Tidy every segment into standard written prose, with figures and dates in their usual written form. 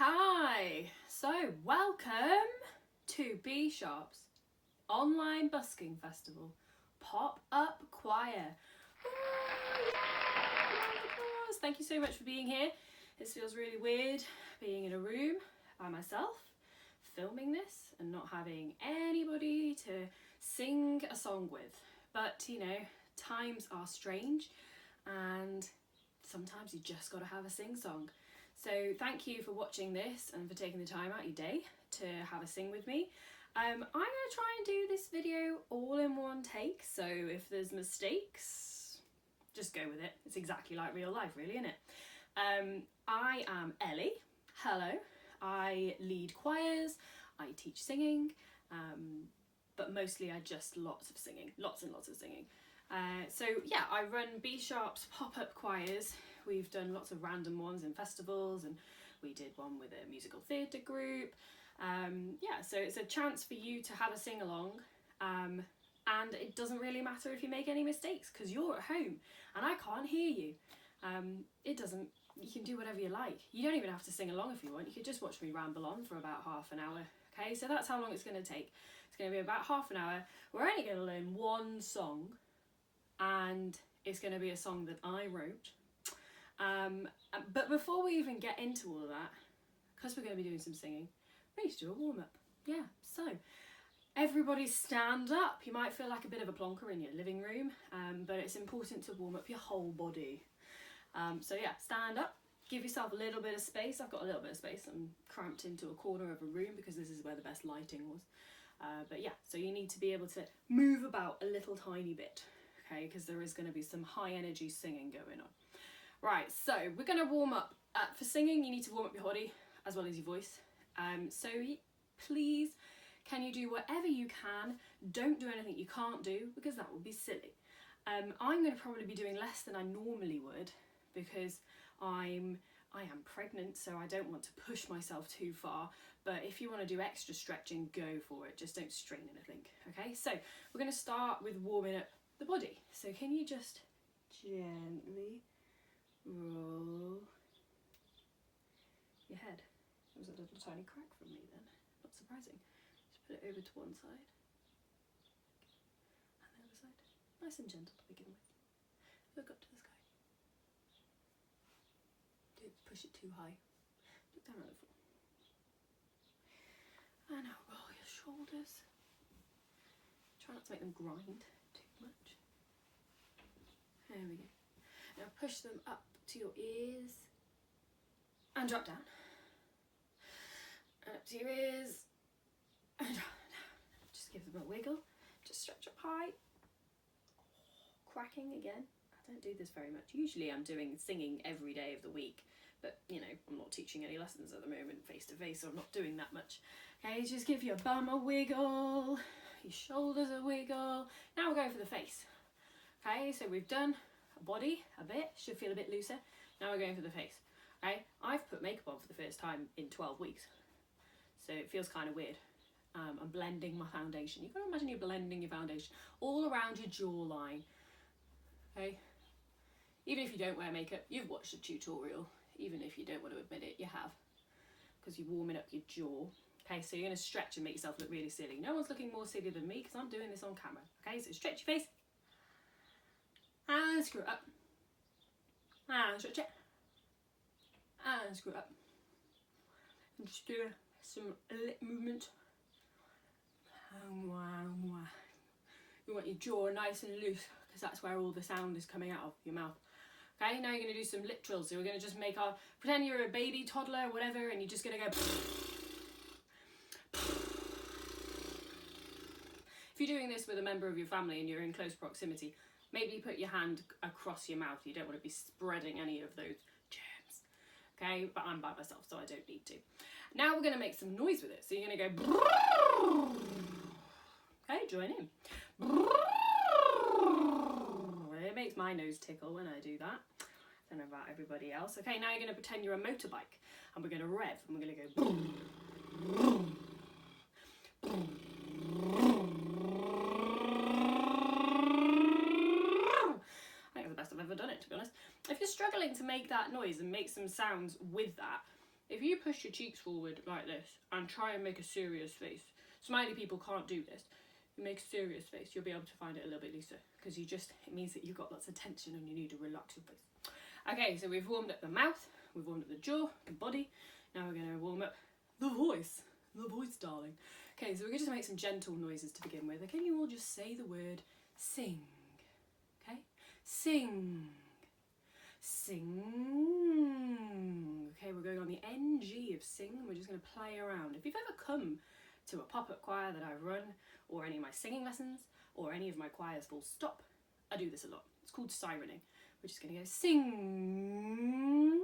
Hi, so welcome to B Sharp's online busking festival pop-up choir. Thank you so much for being here. This feels really weird being in a room by myself, filming this and not having anybody to sing a song with. But you know, times are strange and sometimes you just got to have a sing song. So thank you for watching this and for taking the time out of your day to have a sing with me. I'm going to try and do this video all in one take, so if there's mistakes, just go with it. It's exactly like real life, really, isn't it? I am Ellie. Hello. I lead choirs, I teach singing, but mostly I just lots of singing, lots and lots of singing. So yeah, I run B Sharp's pop-up choirs. We've done lots of random ones in festivals, and we did one with a musical theatre group. Yeah, so it's a chance for you to have a sing-along, and it doesn't really matter if you make any mistakes because you're at home and I can't hear you. You can do whatever you like. You don't even have to sing along if you want. You could just watch me ramble on for about half an hour. Okay, so that's how long it's going to take. It's going to be about half an hour. We're only going to learn one song, and it's going to be a song that I wrote. But before we even get into all of that, because we're going to be doing some singing, we need to do a warm-up. Yeah, so everybody stand up. You might feel like a bit of a plonker in your living room, but it's important to warm up your whole body. So yeah, stand up, give yourself a little bit of space. I've got a little bit of space. I'm cramped into a corner of a room because this is where the best lighting was. But yeah, so you need to be able to move about a little tiny bit, okay, because there is going to be some high energy singing going on. Right, so we're going to warm up. For singing, you need to warm up your body as well as your voice. So please, can you do whatever you can? Don't do anything you can't do, because that would be silly. I'm going to probably be doing less than I normally would because I am pregnant, so I don't want to push myself too far. But if you want to do extra stretching, go for it. Just don't strain anything. Okay, so we're going to start with warming up the body. So can you just gently roll your head? There was a little tiny crack from me then. Not surprising. Just put it over to one side and the other side. Nice and gentle to begin with. Look up to the sky. Don't push it too high. Look down at the floor. And now roll your shoulders. Try not to make them grind too much. There we go. Now push them up to your ears and drop down. And up to your ears and drop down. Just give them a wiggle. Just stretch up high. Cracking again. I don't do this very much. Usually I'm doing singing every day of the week, but you know, I'm not teaching any lessons at the moment face to face, so I'm not doing that much. Okay, just give your bum a wiggle, your shoulders a wiggle. Now we're going for the face. Okay, so we've done a body a bit, should feel a bit looser. Now we're going for the face. Okay, I've put makeup on for the first time in 12 weeks, so it feels kind of weird. I'm blending my foundation. You've got to imagine you're blending your foundation all around your jawline. Okay, even if you don't wear makeup, you've watched a tutorial. Even if you don't want to admit it, you have, because you're warming up your jaw. Okay, so you're going to stretch and make yourself look really silly. No one's looking more silly than me because I'm doing this on camera. Okay, so stretch your face and screw it up and stretch it and screw it up and just do some lip movement. You want your jaw nice and loose because that's where all the sound is coming out of your mouth. Okay, now you're going to do some lip trills. So we're going to just pretend you're a baby, toddler, whatever, and you're just going to go. If you're doing this with a member of your family and you're in close proximity, maybe put your hand across your mouth. You don't want to be spreading any of those germs. Okay, but I'm by myself, so I don't need to. Now we're going to make some noise with it. So you're going to go. Okay, join in. It makes my nose tickle when I do that. I don't know about everybody else. Okay, now you're going to pretend you're a motorbike and we're going to rev and we're going to go. I think it's the best I've ever done it, to be honest. If you're struggling to make that noise and make some sounds with that, if you push your cheeks forward like this and try and make a serious face, smiley people can't do this. You make a serious face, you'll be able to find it a little bit looser, because it means that you've got lots of tension and you need to relax your face. Okay, so we've warmed up the mouth, we've warmed up the jaw, the body. Now we're going to warm up the voice, darling. Okay, so we're going to make some gentle noises to begin with. Can you all just say the word sing? Okay, sing, sing. Okay, we're going on the NG of sing. We're just going to play around. If you've ever come to a pop-up choir that I run, or any of my singing lessons, or any of my choirs full stop, I do this a lot. It's called sirening. We're just going to go sing.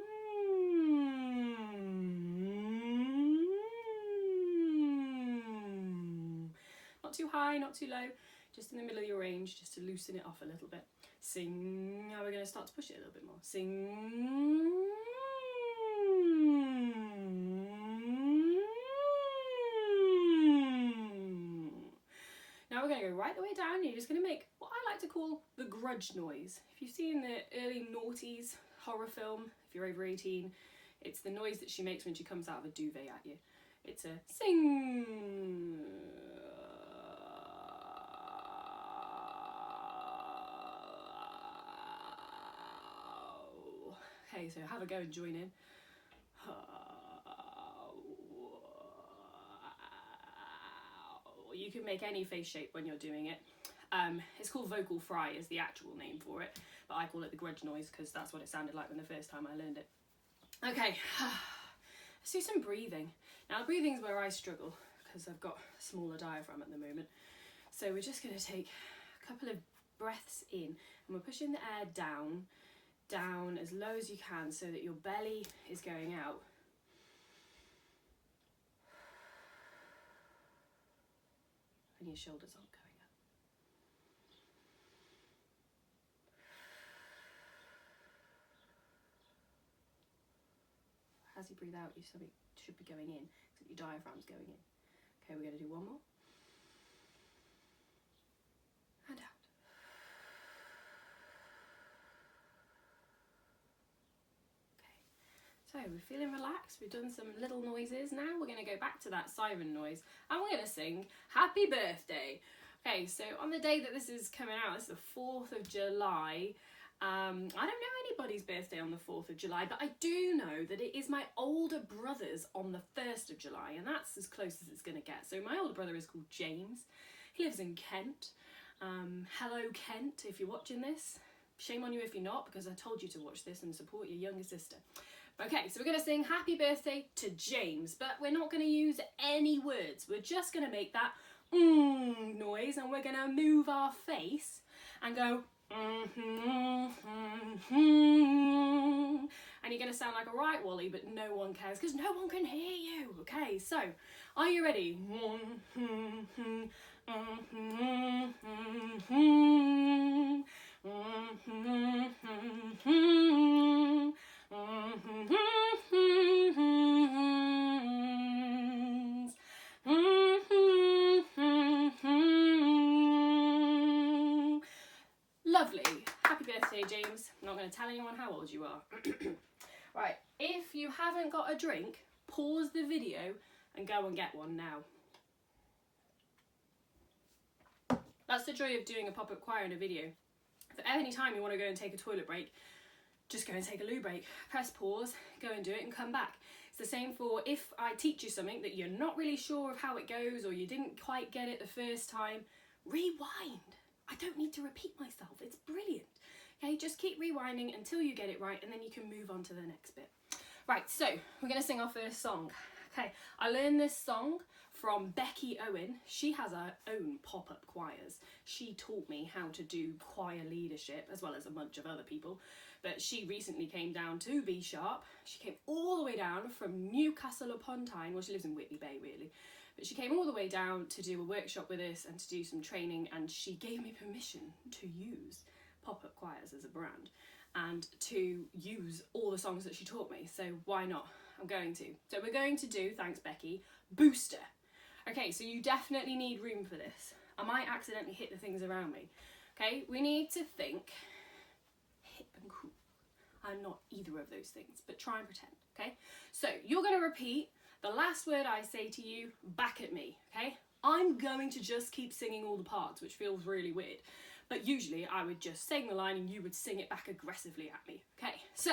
Not too high, not too low, just in the middle of your range, just to loosen it off a little bit. Sing. Now we're going to start to push it a little bit more. Sing. Now we're going to go right the way down. You're just going to make what I like to call the grudge noise. If you've seen the early noughties horror film, if you're over 18, it's the noise that she makes when she comes out of a duvet at you. It's a sing. Okay, so have a go and join in. You can make any face shape when you're doing it. It's called vocal fry is the actual name for it, but I call it the grudge noise because that's what it sounded like when the first time I learned it. Okay, let's do some breathing. Now breathing is where I struggle because I've got a smaller diaphragm at the moment. So we're just going to take a couple of breaths in and we're pushing the air down as low as you can so that your belly is going out. And your shoulders aren't going up. As you breathe out, your stomach should be going in, so your diaphragm's going in. Okay, we're going to do one more. And out. So we're feeling relaxed, we've done some little noises. Now we're going to go back to that siren noise and we're going to sing Happy Birthday. Okay, so on the day that this is coming out, it's the 4th of July. I don't know anybody's birthday on the 4th of July, but I do know that it is my older brother's on the 1st of July, and that's as close as it's going to get. So my older brother is called James. He lives in Kent. Hello, Kent, if you're watching this. Shame on you if you're not, because I told you to watch this and support your younger sister. Okay, so we're going to sing Happy Birthday to James, but we're not going to use any words. We're just going to make that noise, and we're going to move our face and go and you're going to sound like a right Wally, but no one cares because no one can hear you. Okay, so are you ready? Lovely. Happy birthday, James. I'm not going to tell anyone how old you are. Right, if you haven't got a drink, pause the video and go and get one now. That's the joy of doing a pop-up choir in a video. If at any time you want to go and take a toilet break, just go and take a loo break. Press pause, go and do it and come back. It's the same for if I teach you something that you're not really sure of how it goes or you didn't quite get it the first time, rewind. I don't need to repeat myself. It's brilliant. Okay, just keep rewinding until you get it right and then you can move on to the next bit. Right, so we're going to sing our first song. Okay, I learned this song from Becky Owen. She has her own pop-up choirs. She taught me how to do choir leadership as well as a bunch of other people. But she recently came down to B Sharp. She came all the way down from Newcastle upon Tyne. Well, she lives in Whitby Bay really. But she came all the way down to do a workshop with us and to do some training, and she gave me permission to use pop-up choirs as a brand and to use all the songs that she taught me. So why not? I'm going to. So we're going to do, thanks Becky, Booster. Okay, so you definitely need room for this. I might accidentally hit the things around me. Okay, we need to think hip and cool. I'm not either of those things, but try and pretend, okay? So you're going to repeat the last word I say to you back at me, okay? I'm going to just keep singing all the parts, which feels really weird. But usually I would just sing the line and you would sing it back aggressively at me, okay? So,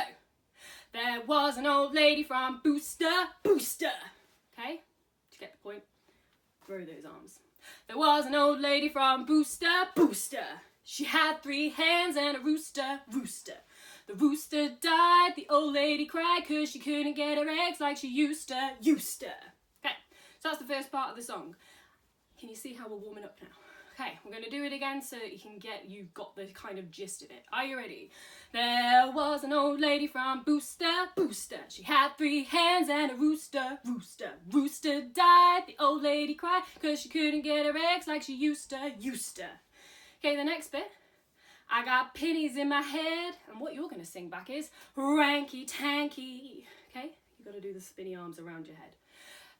there was an old lady from Booster. Okay? Did you get the point? Throw those arms. There was an old lady from Booster. She had 3 hens and a rooster. The rooster died, the old lady cried 'cause she couldn't get her eggs like she used to. Okay, so that's the first part of the song. Can you see how we're warming up now? Okay, we're going to do it again so that you've got the kind of gist of it. Are you ready? There was an old lady from Booster. She had 3 hens and a rooster. Rooster died, the old lady cried 'cause she couldn't get her eggs like she used to. Okay, the next bit. I got pennies in my head, and what you're going to sing back is ranky tanky. Okay, you got to do the spinny arms around your head.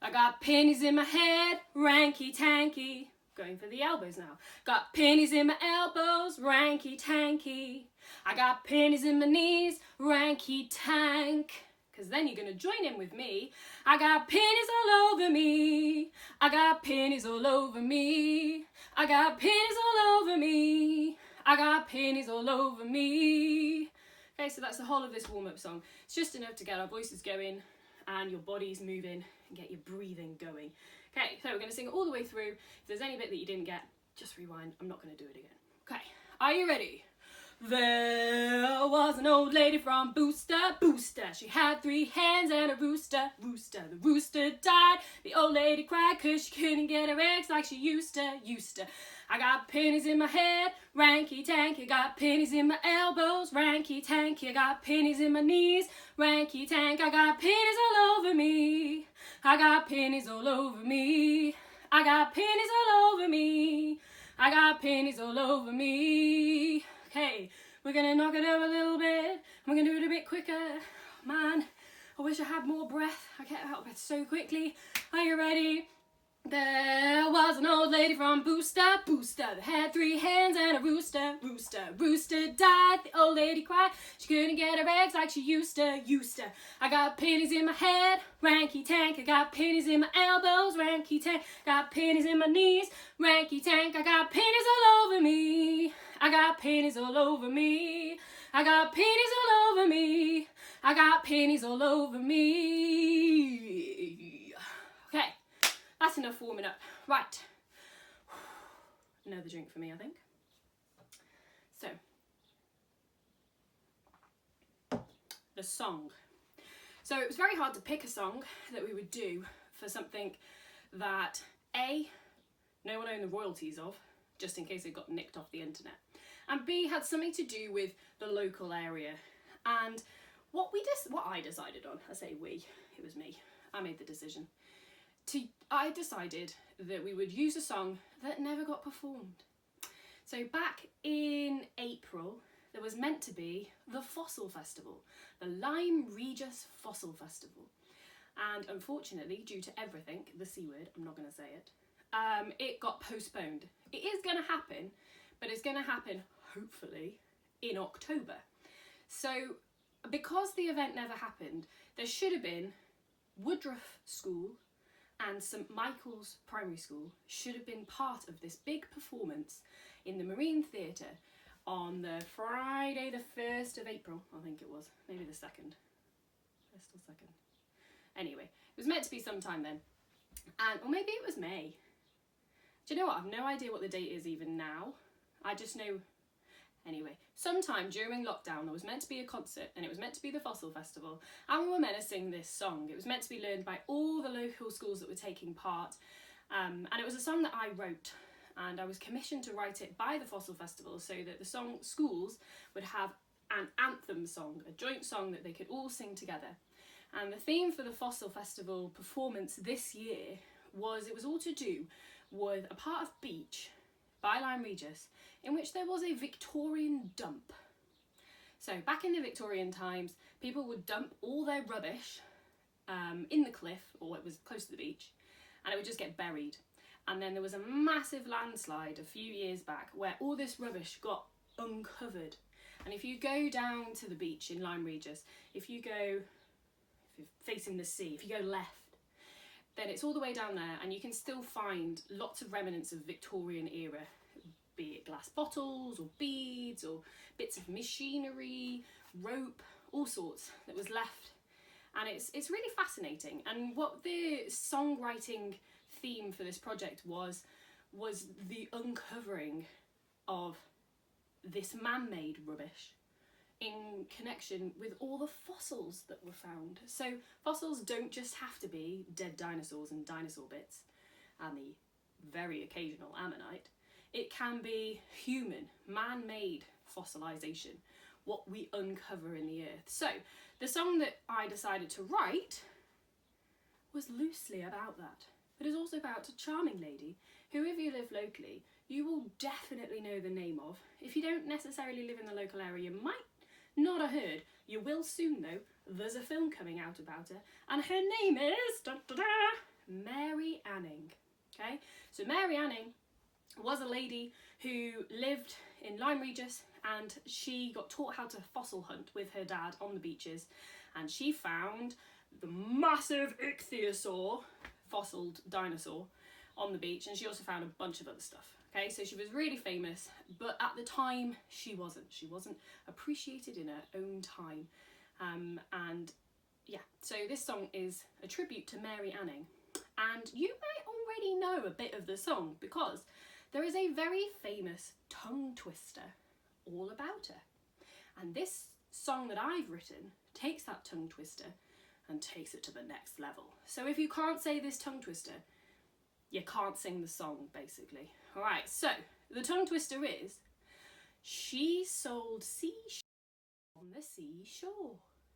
I got pennies in my head, ranky tanky. Going for the elbows now. Got pennies in my elbows, ranky tanky. I got pennies in my knees, ranky tank. Because then you're going to join in with me. I got pennies all over me. I got pennies all over me. I got pennies all over me. I got pennies all over me. Okay, so that's the whole of this warm-up song. It's just enough to get our voices going and your body's moving and get your breathing going. Okay, so we're going to sing it all the way through. If there's any bit that you didn't get, just rewind. I'm not going to do it again. Okay, are you ready? There was an old lady from Booster. She had 3 hens and a rooster. The rooster died. The old lady cried 'cause she couldn't get her eggs like she used to. I got pennies in my head, ranky tanky. Got pennies in my elbows, ranky tanky. I got pennies in my knees, ranky tank. I got pennies all over me. I got pennies all over me. I got pennies all over me. I got pennies all over me. Okay, we're gonna knock it up a little bit. We're gonna do it a bit quicker. Man, I wish I had more breath. I get out of bed so quickly. Are you ready? There was an old lady from Booster. That had 3 hens and a rooster. Rooster died, the old lady cried. She couldn't get her eggs like she used to. I got pennies in my head, ranky tank. I got pennies in my elbows, ranky tank. Got pennies in my knees, ranky tank. I got pennies all over me. I got pennies all over me. I got pennies all over me. I got pennies all over me. Okay. That's enough warming up. Right. Another drink for me, I think. So, the song. So it was very hard to pick a song that we would do for something that A, no one owned the royalties of, just in case it got nicked off the internet, and B, had something to do with the local area. And what I decided on, I say we, it was me, I made the decision. I decided that we would use a song that never got performed. So back in April, there was meant to be the Fossil Festival, the Lyme Regis Fossil Festival. And unfortunately, due to everything, the C word, I'm not going to say it, it got postponed. It is going to happen, but it's going to happen, hopefully, in October. So because the event never happened, there should have been Woodruff School and St Michael's Primary School should have been part of this big performance in the Marine Theatre on the Friday the 1st of April, I think it was, maybe the 2nd, 1st or 2nd. Anyway, it was meant to be sometime then, or maybe it was May. Do you know what, I've no idea what the date is even now. I just know, anyway, sometime during lockdown there was meant to be a concert and it was meant to be the Fossil Festival and we were meant to sing this song. It was meant to be learned by all the local schools that were taking part, and it was a song that I wrote, and I was commissioned to write it by the Fossil Festival so that the schools would have an anthem song, a joint song that they could all sing together. And the theme for the Fossil Festival performance this year was, it was all to do with a part of beach by Lyme Regis in which there was a Victorian dump. So back in the Victorian times, people would dump all their rubbish in the cliff, or it was close to the beach, and it would just get buried. And then there was a massive landslide a few years back where all this rubbish got uncovered, And if you go down to the beach in Lyme Regis, if you're facing the sea, if you go left, then it's all the way down there, and you can still find lots of remnants of Victorian era, be it glass bottles or beads or bits of machinery, rope, all sorts that was left. And it's really fascinating. And what the songwriting theme for this project was the uncovering of this man-made rubbish in connection with all the fossils that were found. So fossils don't just have to be dead dinosaurs and dinosaur bits and the very occasional ammonite. It can be human, man-made fossilization, what we uncover in the earth. So the song that I decided to write was loosely about that, but it's also about a charming lady who, if you live locally, you will definitely know the name of. If you don't necessarily live in the local area, you might not have heard. You will soon though. There's a film coming out about her, and her name is Mary Anning. Okay, so Mary Anning was a lady who lived in Lyme Regis, and she got taught how to fossil hunt with her dad on the beaches, and she found the massive ichthyosaur, fossiled dinosaur, on the beach, and she also found a bunch of other stuff. Okay, so she was really famous, but at the time she wasn't appreciated in her own time. And yeah, so this song is a tribute to Mary Anning, and you might already know a bit of the song because there is a very famous tongue twister all about her. And this song that I've written takes that tongue twister and takes it to the next level. So if you can't say this tongue twister, you can't sing the song, basically. All right, so the tongue twister is, she sold seashells on the seashore.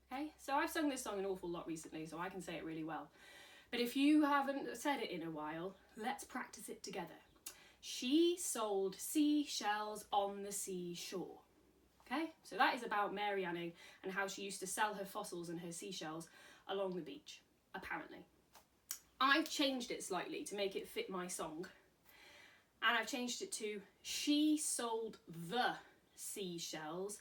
Okay, so I've sung this song an awful lot recently, so I can say it really well. But if you haven't said it in a while, let's practice it together. She sold seashells on the seashore. Okay, so that is about Mary Anning and how she used to sell her fossils and her seashells along the beach, apparently. I've changed it slightly to make it fit my song, and I've changed it to, she sold the seashells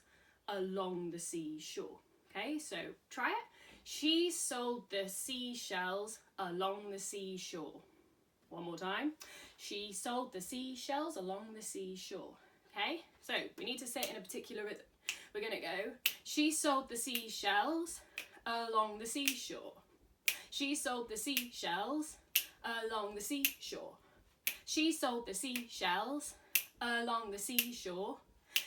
along the seashore. Okay, so try it. She sold the seashells along the seashore. One more time. She sold the seashells along the seashore. Okay, so we need to say it in a particular rhythm. We're going to go, she sold the seashells along the seashore. She sold the seashells along the seashore. She sold the seashells along the seashore.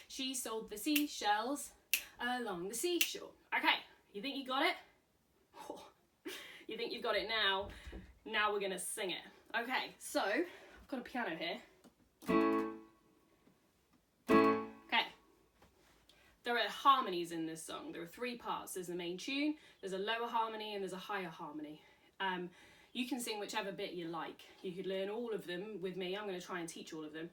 She sold the seashells along the seashore. Okay, you think you got it? Oh, you think you've got it now? Now we're gonna sing it. Okay, so I've got a piano here. Okay, there are harmonies in this song. There are 3 parts. There's the main tune, there's a lower harmony, and there's a higher harmony. You can sing whichever bit you like. You could learn all of them with me. I'm going to try and teach all of them,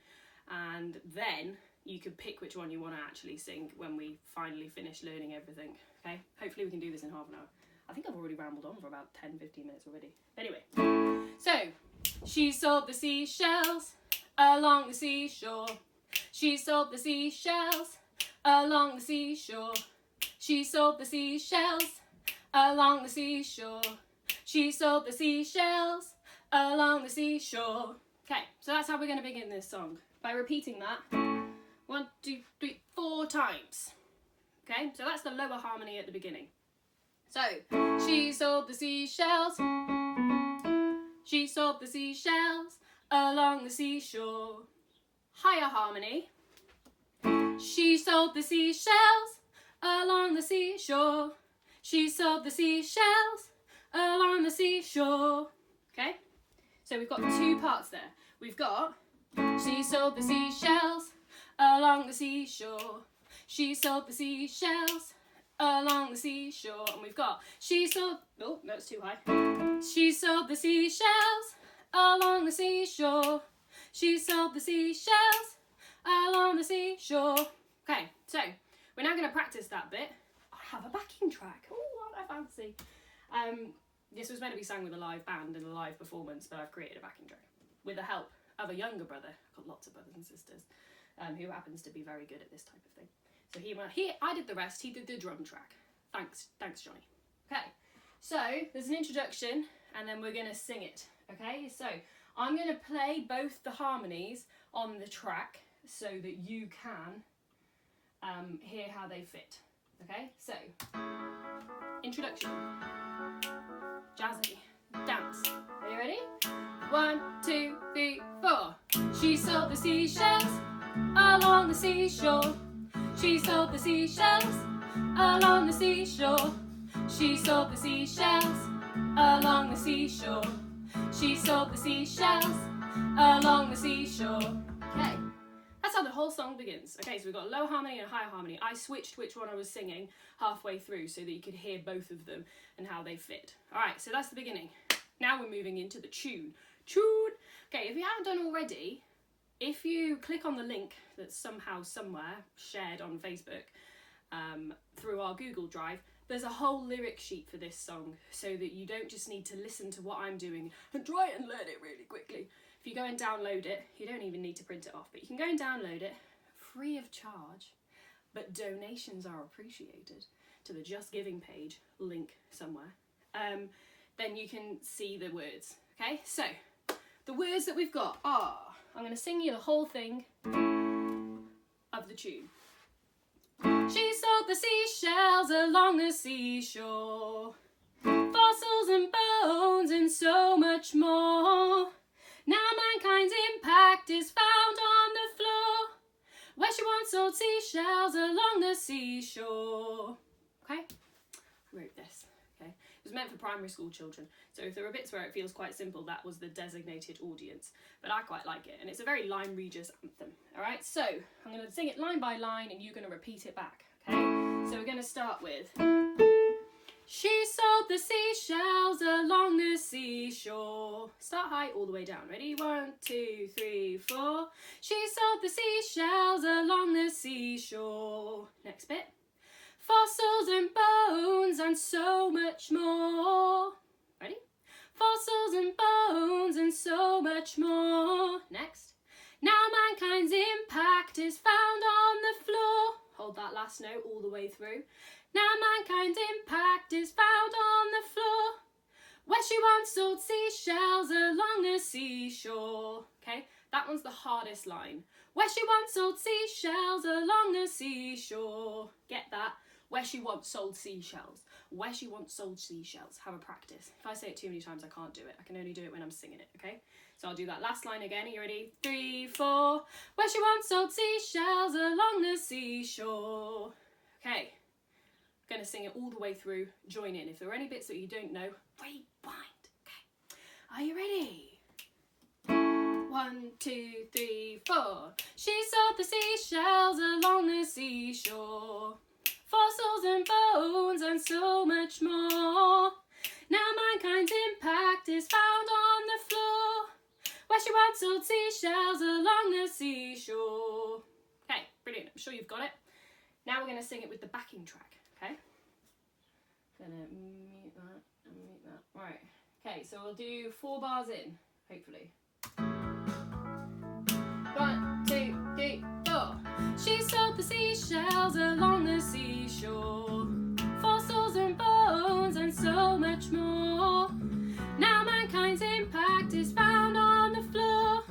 and then you could pick which one you want to actually sing when we finally finish learning everything. Okay, hopefully we can do this in half an hour. I think I've already rambled on for about 10-15 minutes already. Anyway, so she sold the seashells along the seashore. She sold the seashells along the seashore. She sold the seashells along the seashore. She sold the seashells along the seashore. Okay, so that's how we're going to begin this song, by repeating that 1, 2, 3, 4 times. Okay, so that's the lower harmony at the beginning. So, she sold the seashells. She sold the seashells along the seashore. Higher harmony. She sold the seashells along the seashore. She sold the seashells along the seashore. Okay, so we've got 2 parts there. We've got, she sold the seashells along the seashore. She sold the seashells along the seashore. And we've got, she sold, oh, that's too high. She sold the seashells along the seashore. She sold the seashells along the seashore. Okay, so we're now going to practice that bit. I have a backing track. Oh, what I fancy. This was meant to be sung with a live band in a live performance, but I've created a backing track with the help of a younger brother. I've got lots of brothers and sisters who happens to be very good at this type of thing. So I did the rest, he did the drum track. Thanks Johnny. Okay, so there's an introduction and then we're going to sing it. Okay, so I'm going to play both the harmonies on the track so that you can hear how they fit. Okay, so introduction, jazzy, dance. Are you ready? 1, 2, 3, 4. She sold the seashells along the seashore. She sold the seashells along the seashore. She sold the seashells along the seashore. She sold the seashells along the seashore. Okay, that's how the whole song begins. Okay, so we've got a low harmony and a high harmony. I switched which one I was singing halfway through so that you could hear both of them and how they fit. Alright, so that's the beginning. Now we're moving into the tune. Tune! Okay, if you haven't done already, if you click on the link that's somehow somewhere shared on Facebook through our Google Drive, there's a whole lyric sheet for this song so that you don't just need to listen to what I'm doing and try and learn it really quickly. If you go and download it, you don't even need to print it off, but you can go and download it free of charge, but donations are appreciated to the Just Giving page, link somewhere. Then you can see the words. Okay, so the words that we've got are, I'm going to sing you the whole thing of the tune. She sold the seashells along the seashore, fossils and bones and so much more. Now mankind's impact is found on the floor, where she once sold seashells along the seashore. Okay, I wrote this. Okay, it was meant for primary school children, so if there are bits where it feels quite simple, that was the designated audience, but I quite like it, and it's a very Lyme Regis anthem. Alright, so I'm going to sing it line by line and you're going to repeat it back. Okay, so we're going to start with, she sold the seashells along the seashore. Start high all the way down. Ready? 1, 2, 3, 4. She sold the seashells along the seashore. Next bit. Fossils and bones and so much more. Ready? Fossils and bones and so much more. Next. Now mankind's impact is found on the floor. Hold that last note all the way through. Now mankind's impact is found on the floor, where she once sold seashells along the seashore. Okay, that one's the hardest line. Where she once sold seashells along the seashore. Get that? Where she once sold seashells. Where she once sold seashells. Have a practice. If I say it too many times, I can't do it. I can only do it when I'm singing it, okay? So I'll do that last line again. Are you ready? 3, 4. Where she once sold seashells along the seashore. Okay. I'm going to sing it all the way through. Join in. If there are any bits that you don't know, rewind. Okay. Are you ready? 1, 2, 3, 4. She sold the seashells along the seashore. Fossils and bones and so much more. Now mankind's impact is found on the floor, where she once sold seashells along the seashore. Okay, brilliant. I'm sure you've got it. Now we're going to sing it with the backing track, okay? Gonna mute that and mute that. Right. Okay, so we'll do 4 bars in, hopefully. 1, 2, 3, 4. She sold the seashells along the seashore, fossils and bones and so much more. Now mankind's impact is found on the floor,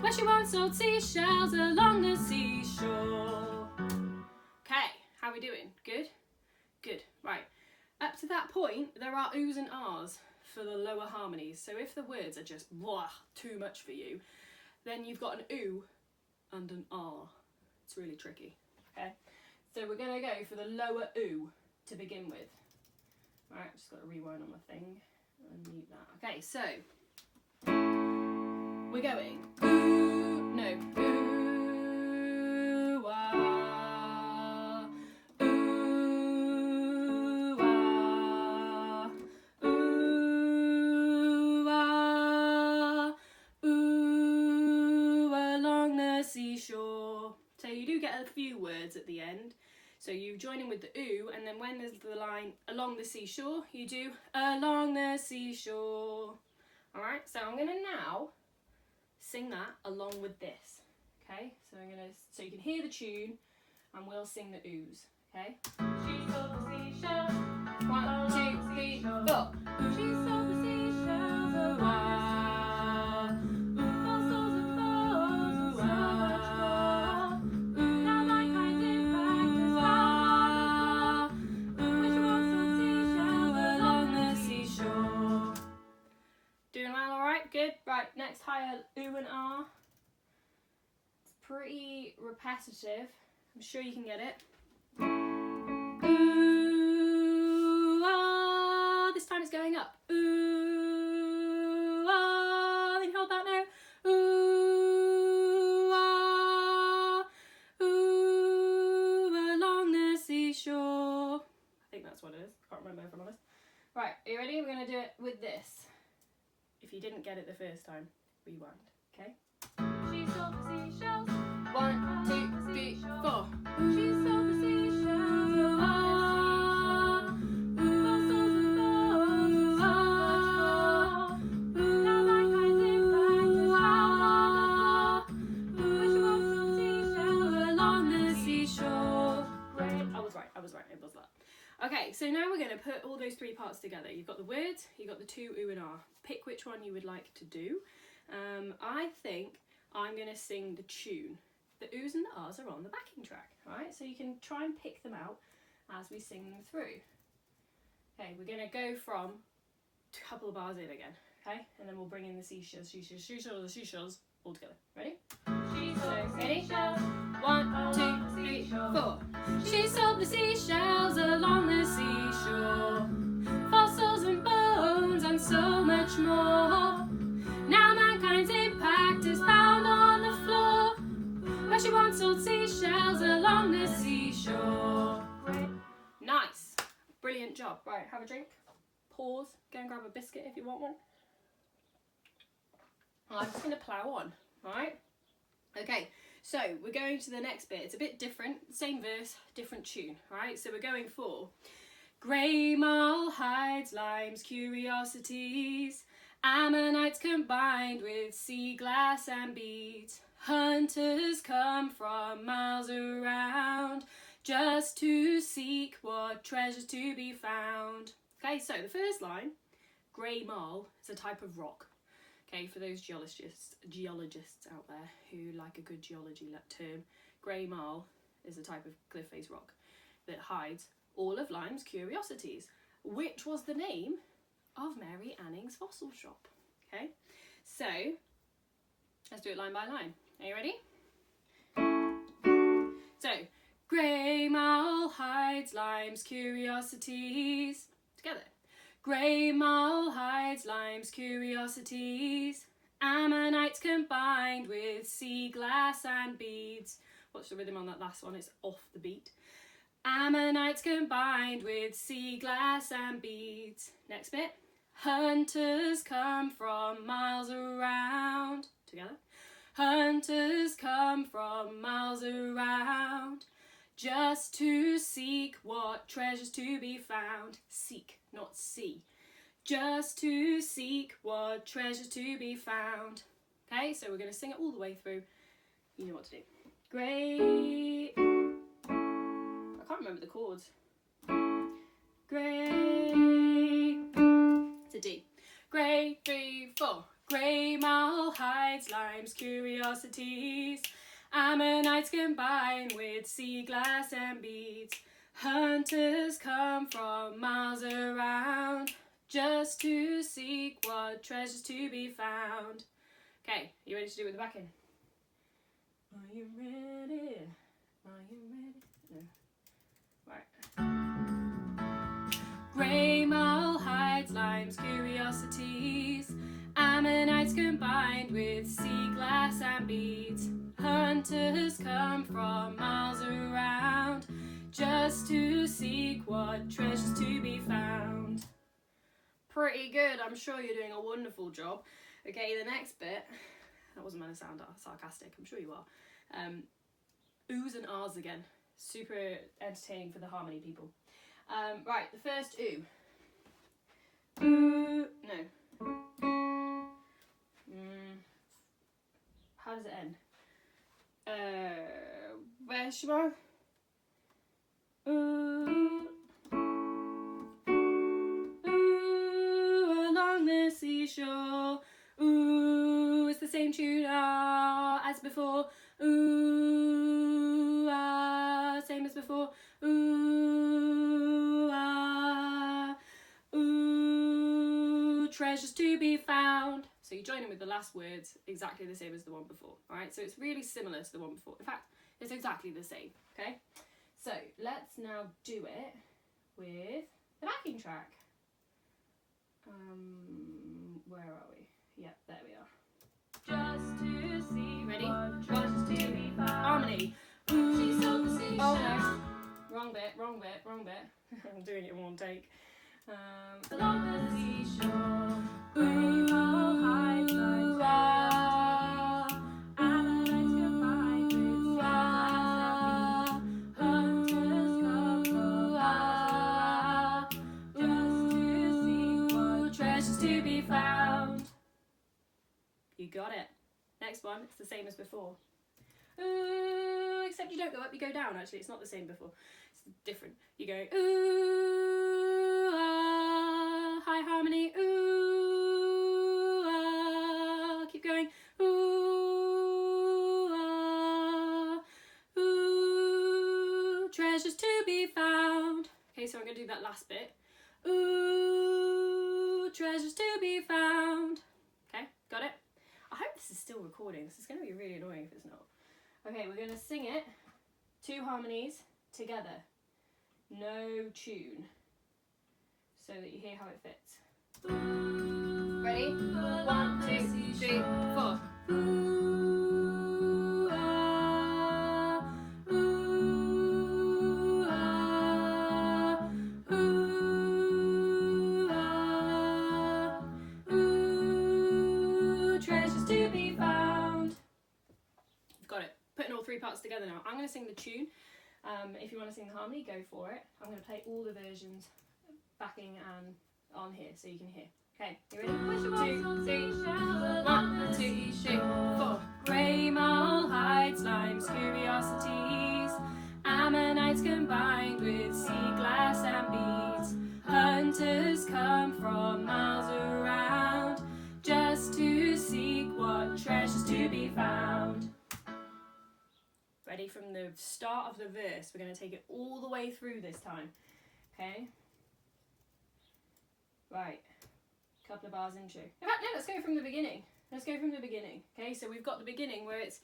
where she once sold seashells along the seashore. Okay, how are we doing? Good? Good. Right. Up to that point, there are oohs and ahs for the lower harmonies. So if the words are just blah, too much for you, then you've got an ooh and an ah. It's really tricky. Okay, so we're going to go for the lower ooh to begin with. Alright, just got to rewind on my thing and mute that. Okay, so we're going ooh, no, ooh, ah, ooh, ah, ooh, ah, ooh, along the seashore. So you do get a few words at the end. So you join in with the ooh, and then when there's the line along the seashore, you do along the seashore. Alright, so I'm going to now sing that along with this. Okay, so so you can hear the tune, and we'll sing the oohs, okay? She saw the seashells. 1, 2, 3, 4. She saw the seashells. Oh, ah. Fossils and bones, so much more. Now mankind's impact is found on the floor. Which once saw seashells along the seashore. Doing well, alright? Good. Right, next higher ooh and ah. It's pretty repetitive. I'm sure you can get it. Ooh, ah. This time it's going up. Ooh, ah. Then hold that note. Ooh, ah. Ooh, along the seashore. I think that's what it is. Can't remember if I'm honest. Right, are you ready? We're going to do it with this. If you didn't get it the first time, rewind, okay? She saw the seashells. 1, 2, 3, 4. She saw the seashells. Oh, ah. Fossils and bones, so much more. Now mankind's impact is found on the floor. Which once saw seashells along the seashore. Great. I was right, it was that. Okay, so now we're going to put all those 3 parts together. You've got the words, you've got the 2 ooh and ah. Pick which one you would like to do. I think I'm going to sing the tune. The oohs and the ahs are on the backing track, right? So you can try and pick them out as we sing them through. Okay, we're going to go from a couple of bars in again, okay? And then we'll bring in the seashells, seashells all together. Ready? So, ready? 1, 2, 3, 4. She saw the seashells along the seashore. Fossils and bones and so much more. Now mankind's impact is found on the floor. Where she once saw seashells along the seashore. Great. Nice. Brilliant job. Right, have a drink. Pause. Go and grab a biscuit if you want one. I'm just going to plough on, right? Okay, so we're going to the next bit. It's a bit different. Same verse, different tune, right? So we're going for grey marl hides, limes, curiosities, ammonites combined with sea glass and beads. Hunters come from miles around just to seek what treasures to be found. Okay, so the first line, grey marl, is a type of rock. Okay, for those geologists out there who like a good geology term, grey marl is a type of cliff face rock that hides all of Lyme's curiosities, which was the name of Mary Anning's fossil shop. Okay, so let's do it line by line. Are you ready? So, grey marl hides Lyme's curiosities. Together. Grey marl hides Lyme's curiosities. Ammonites combined with sea glass and beads. What's the rhythm on that last one? It's off the beat. Ammonites combined with sea glass and beads. Next bit. Hunters come from miles around. Together. Hunters come from miles around just to seek what treasures to be found. Seek, not see. Just to seek what treasures to be found. Okay, so we're going to sing it all the way through. You know what to do. Grey. I can't remember the chords. Grey. It's a D. Grey, 3, 4. Grey marl hides Lyme's curiosities. Ammonites combined with sea glass and beads. Hunters come from miles around just to seek what treasures to be found. Okay, you ready to do it with the backing? Are you ready? Are you ready? No. Right. Grey marl hides Lyme's curiosities. Ammonites combined with sea glass and beads. Hunters come from miles around just to seek what treasures to be found. Pretty good. I'm sure you're doing a wonderful job. Okay, the next bit. That wasn't meant to sound sarcastic. I'm sure you are. Oohs and ahs again. Super entertaining for the harmony people. Right, the first ooh. Ooh. No. How does it end? Where's Shima? Ooh, ooh, along the seashore. Ooh, it's the same tune as before. Ooh, same as before. Ooh, ooh, treasures to be found. So you join in with the last words exactly the same as the one before. All right, so it's really similar to the one before. In fact, it's exactly the same. Okay, so let's now do it with the backing track. Where are we? Yep, there we are. Just to see. Ready? Just to be found. Harmony. Ooh. She sold the seashell. Oh no. Wrong bit, wrong bit, wrong bit. I'm doing it in one take. Along the seashore. Ooh, high tides. To be found. You got it. Next one, it's the same as before. Ooh, except you don't go up, you go down. Actually, it's not the same before. It's different. You go ooh, high harmony. Ooh, keep going. Ooh, ooh, treasures to be found. Okay, so I'm going to do that last bit. Ooh, treasures to be found. Okay, got it? I hope this is still recording. This is going to be really annoying if it's not. Okay, we're going to sing it. 2 harmonies together. No tune. So that you hear how it fits. Ready? 1, 2, 3, 4. Parts together now. I'm going to sing the tune. If you want to sing the harmony, go for it. I'm going to play all the versions backing and on here so you can hear. Okay, you ready? 2, 3, 1, 2, 3, 4. Grey mull hides Lyme's curiosities, ammonites combined with sea glass and beads. Hunters come from miles around just to seek what treasures to be found. Ready? From the start of the verse, we're going to take it all the way through this time. Okay? Right. Couple of bars into. In fact, no, let's go from the beginning. Let's go from the beginning. Okay, so we've got the beginning where it's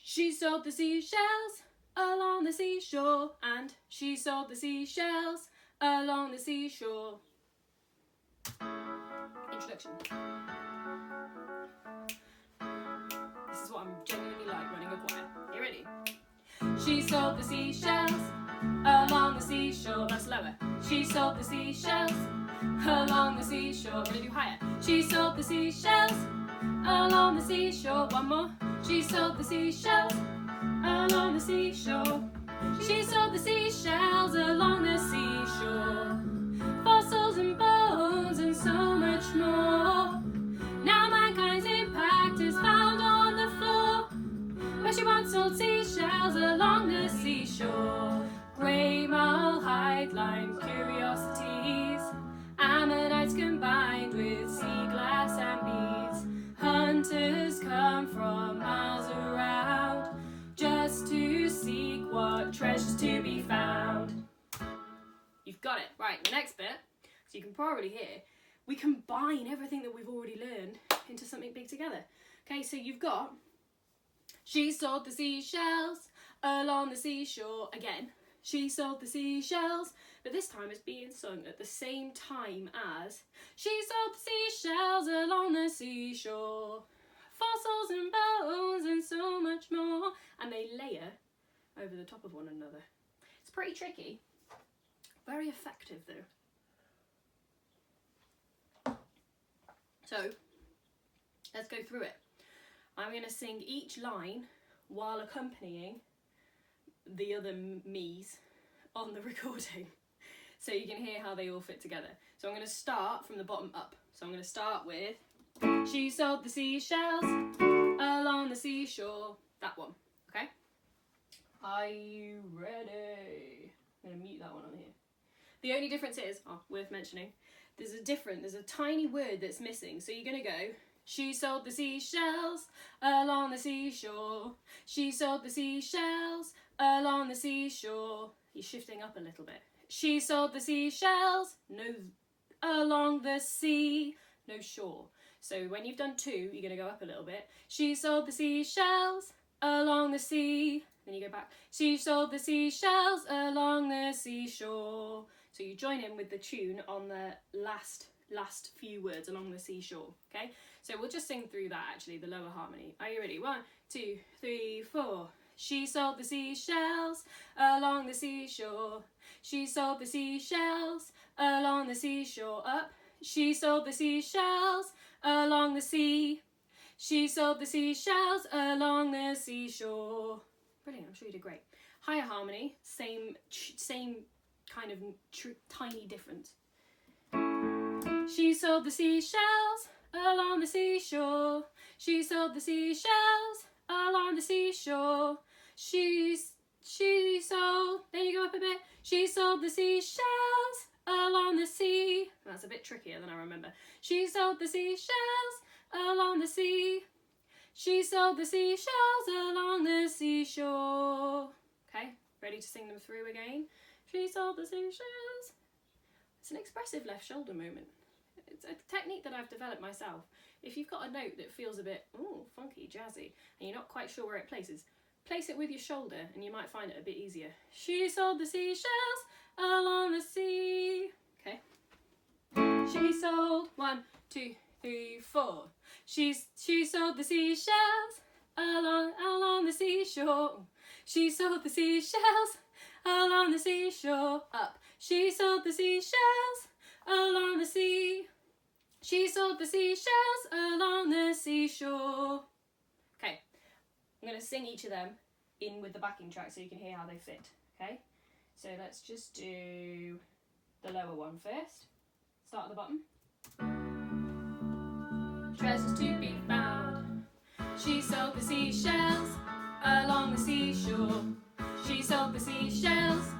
she sold the seashells along the seashore, and she sold the seashells along the seashore. Introduction. This is what I'm genuinely like running a choir. Are you ready? She sold the seashells along the seashore. That's lower. She sold the seashells along the seashore. I'm gonna do higher. She sold the seashells along the seashore. One more. She sold the seashells along the seashore. She sold the seashells along the seashore. Fossils and bones and so much more. Now mankind's impact is found on the floor, where she once sold seashells along the seashore. Grey mull hide Lyme curiosities, ammonites combined with sea glass and beads. Hunters come from miles around just to seek what treasures to be found. You've got it. Right, the next bit, so you can probably hear, we combine everything that we've already learned into something big together. Okay, so you've got she sold the seashells along the seashore. Again, she sold the seashells, but this time it's being sung at the same time as she sold the seashells along the seashore. Fossils and bones and so much more. And they layer over the top of one another. It's pretty tricky. Very effective though. So, let's go through it. I'm going to sing each line while accompanying the other me's on the recording, so you can hear how they all fit together. So I'm going to start from the bottom up. So I'm going to start with she sold the seashells along the seashore. That one, okay? Are you ready? I'm I'm going to mute that one on here. The only difference is, worth mentioning, there's a tiny word that's missing. So you're going to go, she sold the seashells along the seashore. She sold the seashells along the seashore. You're shifting up a little bit. She sold the seashells, no, along the sea, no shore. So when you've done 2, you're going to go up a little bit. She sold the seashells along the sea. Then you go back. She sold the seashells along the seashore. So you join in with the tune on the last few words, along the seashore. Okay? So we'll just sing through that actually, the lower harmony. Are you ready? 1, 2, 3, 4. She sold the seashells along the seashore. She sold the seashells along the seashore. Up. She sold the seashells along the sea. She sold the seashells along the seashore. Brilliant, I'm sure you did great. Higher harmony, same kind of tiny difference. She sold the seashells along the seashore. She sold the seashells along the seashore. She sold, there you go up a bit. She sold the seashells along the sea. That's a bit trickier than I remember. She sold the seashells along the sea. She sold the seashells along the seashore. Okay, ready to sing them through again? She sold the seashells. It's an expressive left shoulder movement. It's a technique that I've developed myself. If you've got a note that feels a bit, funky, jazzy, and you're not quite sure where it places, place it with your shoulder and you might find it a bit easier. She sold the seashells along the sea. Okay. She sold, 1, 2, 3, 4. She sold the seashells along the seashore. She sold the seashells along the seashore. Up. She sold the seashells along the sea. She sold the seashells along the seashore. Okay, I'm going to sing each of them in with the backing track so you can hear how they fit. Okay, so let's just do the lower one first. Start at the bottom. Treasures to be found. She sold the seashells along the seashore. She sold the seashells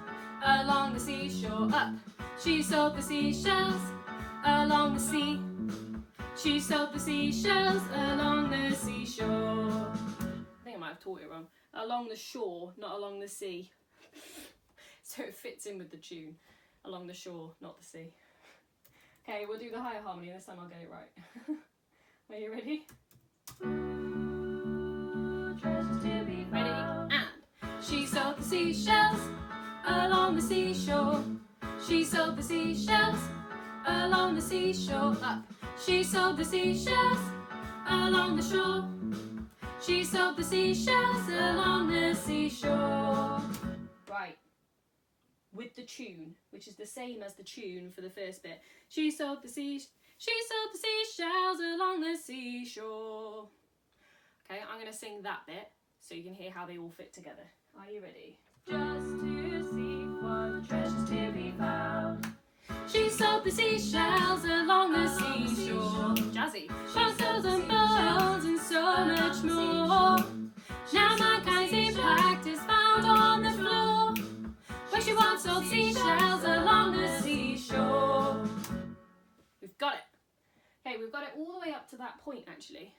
along the seashore. Up. She sold the seashells along the sea. She sold the seashells along the seashore. I think I might have taught it wrong. Along the shore, not along the sea. So it fits in with the tune. Along the shore, not the sea. Okay, we'll do the higher harmony. This time I'll get it right. Are you ready? Ready? And she sold the seashells along the seashore. She sold the seashells along the seashore. Up. She sold the seashells along the shore. She sold the seashells along the seashore. Right. With the tune, which is the same as the tune for the first bit. She sold the seashells along the seashore. Okay, I'm going to sing that bit so you can hear how they all fit together. Are you ready? Just to see what treasures to be found. She sold the seashells along the seashore. Jazzy. Fossils and bones and so much more. Now mankind's impact is found on the floor, where she once sold seashells along the seashore. We've got it. Okay, we've got it all the way up to that point actually.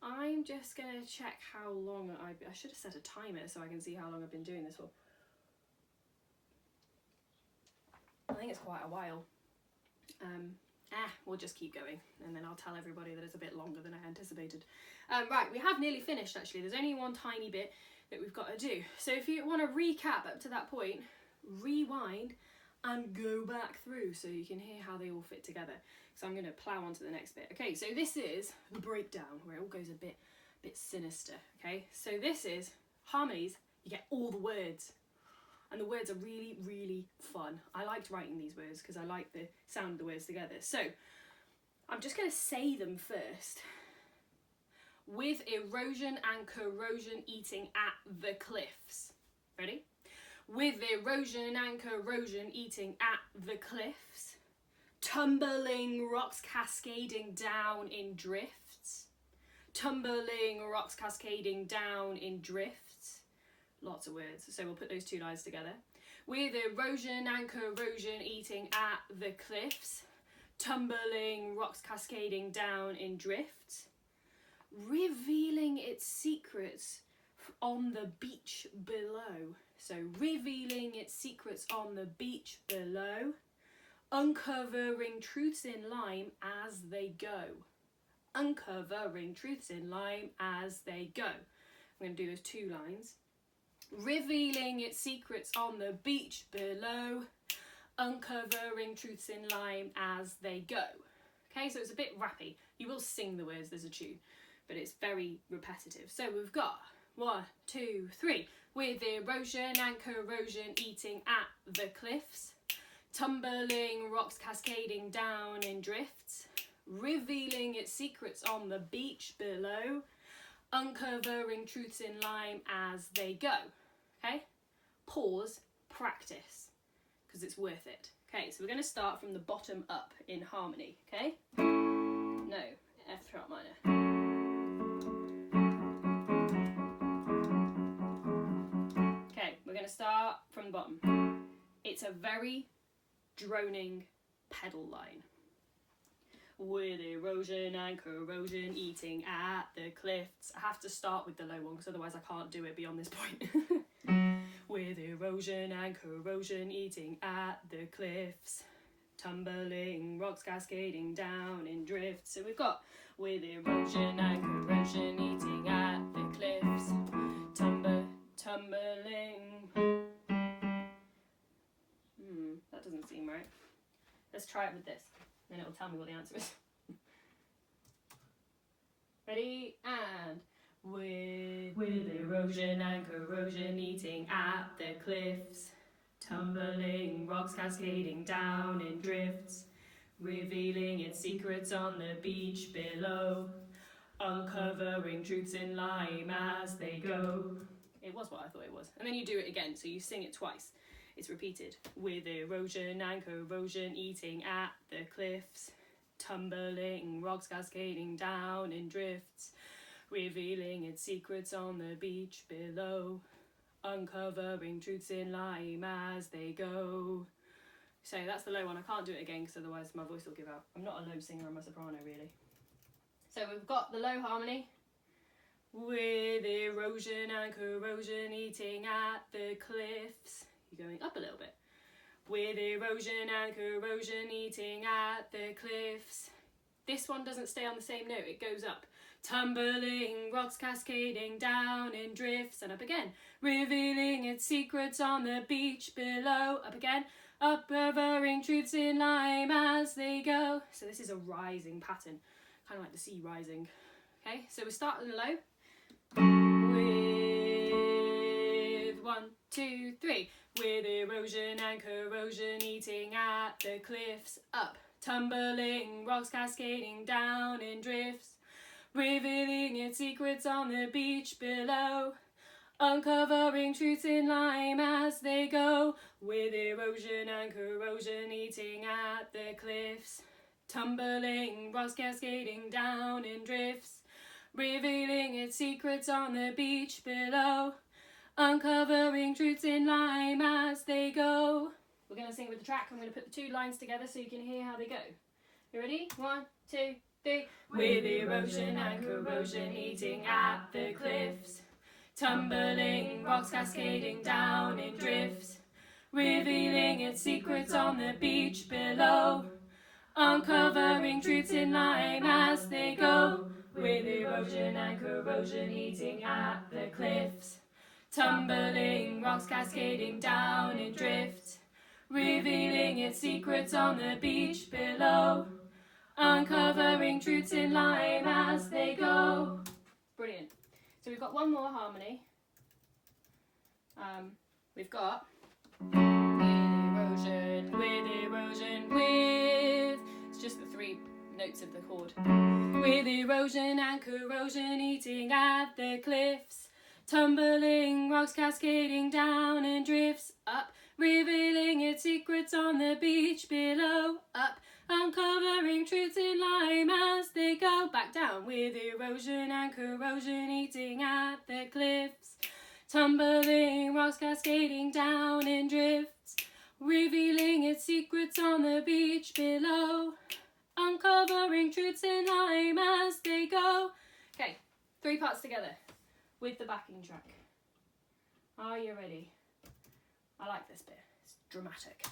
I'm just going to check how long I should have set a timer so I can see how long I've been doing this for. I think it's quite a while. We'll just keep going and then I'll tell everybody that it's a bit longer than I anticipated. Right, we have nearly finished actually. There's only one tiny bit that we've got to do. So if you want to recap up to that point, rewind and go back through so you can hear how they all fit together. So I'm going to plough on to the next bit. Okay, so this is the breakdown where it all goes a bit sinister. Okay, so this is harmonies. You get all the words. And the words are really, really fun. I liked writing these words because I like the sound of the words together. So I'm just going to say them first. With erosion and corrosion eating at the cliffs. Ready? With erosion and corrosion eating at the cliffs. Tumbling rocks cascading down in drifts. Tumbling rocks cascading down in drifts. Lots of words. So we'll put those two lines together. With erosion and corrosion eating at the cliffs, tumbling rocks cascading down in drifts, revealing its secrets on the beach below. So revealing its secrets on the beach below, uncovering truths in Lyme as they go. Uncovering truths in Lyme as they go. I'm going to do those two lines. Revealing its secrets on the beach below, uncovering truths in Lyme as they go. Okay, so it's a bit rappy. You will sing the words, there's a tune, but it's very repetitive. So we've got 1, 2, 3. With erosion and corrosion eating at the cliffs, tumbling rocks cascading down in drifts, revealing its secrets on the beach below, uncovering truths in Lyme as they go. Okay, pause, practice, because it's worth it. Okay, so we're going to start from the bottom up in harmony. Okay, no, F sharp minor. Okay, we're going to start from the bottom. It's a very droning pedal line. With erosion and corrosion eating at the cliffs. I have to start with the low one because otherwise I can't do it beyond this point. With erosion and corrosion eating at the cliffs, tumbling rocks cascading down in drifts. So we've got with erosion and corrosion eating at the cliffs, tumbling. That doesn't seem right. Let's try it with this. Then it'll tell me what the answer is. Ready? And with erosion and corrosion eating at the cliffs, tumbling rocks cascading down in drifts, revealing its secrets on the beach below, uncovering truths in Lyme as they go. It was what I thought it was. And then you do it again, so you sing it twice. It's repeated. With erosion and corrosion eating at the cliffs, tumbling rocks cascading down in drifts, revealing its secrets on the beach below, uncovering truths in Lyme as they go. So that's the low one. I can't do it again because otherwise my voice will give out. I'm not a low singer, I'm a soprano really. So we've got the low harmony. With erosion and corrosion eating at the cliffs. You're going up a little bit. With erosion and corrosion eating at the cliffs. This one doesn't stay on the same note, it goes up. Tumbling rocks cascading down in drifts, and up again. Revealing its secrets on the beach below, up again. Uncovering truths in Lyme as they go. So this is a rising pattern, kind of like the sea rising. Okay, so we start low. With 1, 2, 3. With erosion and corrosion eating at the cliffs, up. Tumbling rocks cascading down in drifts, revealing its secrets on the beach below, uncovering truths in Lyme as they go. With erosion and corrosion eating at the cliffs, tumbling rocks cascading down in drifts, revealing its secrets on the beach below, uncovering truths in Lyme as they go. We're going to sing with the track. I'm going to put the two lines together so you can hear how they go. You ready? 1, 2, 3. With erosion and corrosion eating at the cliffs, tumbling rocks cascading down in drifts, revealing its secrets on the beach below, uncovering truths in Lyme as they go. With erosion and corrosion eating at the cliffs, tumbling rocks cascading down in drifts, revealing its secrets on the beach below, uncovering truths in Lyme as they go. Brilliant. So we've got one more harmony. We've got with erosion, with. It's just the 3 notes of the chord. With erosion and corrosion eating at the cliffs, tumbling rocks cascading down in drifts, up. Revealing its secrets on the beach below, up. Uncovering truths in Lyme as they go. Back down. With erosion and corrosion eating at the cliffs, Tumbling rocks cascading down in drifts, revealing its secrets on the beach below, uncovering truths in Lyme as they go. Okay, 3 parts together with the backing track. Are you ready? I like this bit, it's dramatic.